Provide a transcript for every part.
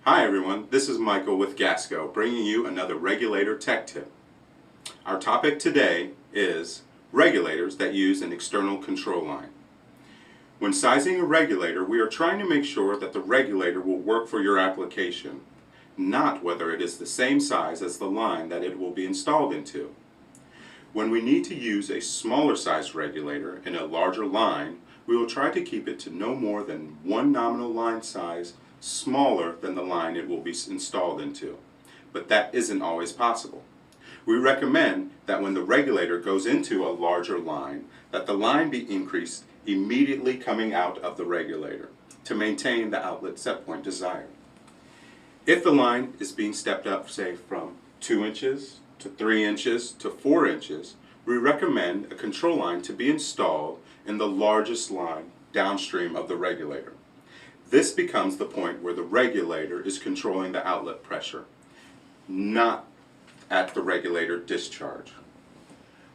Hi everyone, this is Michael with Gasco, bringing you another regulator tech tip. Our topic today is regulators that use an external control line. When sizing a regulator, we are trying to make sure that the regulator will work for your application, not whether it is the same size as the line that it will be installed into. When we need to use a smaller size regulator in a larger line, we will try to keep it to no more than one nominal line size smaller than the line it will be installed into. But that isn't always possible. We recommend that when the regulator goes into a larger line, that the line be increased immediately coming out of the regulator to maintain the outlet set point desired. If the line is being stepped up, say from 2 inches to 3 inches to 4 inches, we recommend a control line to be installed in the largest line downstream of the regulator. This becomes the point where the regulator is controlling the outlet pressure, not at the regulator discharge.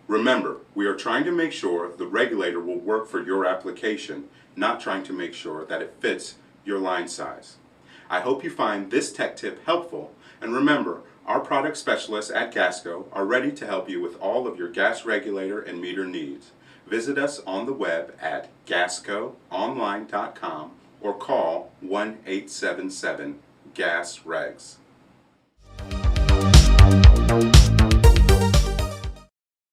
Remember, we are trying to make sure the regulator will work for your application, not trying to make sure that it fits your line size. I hope you find this tech tip helpful, and remember, our product specialists at Gasco are ready to help you with all of your gas regulator and meter needs. Visit us on the web at gascoonline.com or call 1-877-GAS-REGS.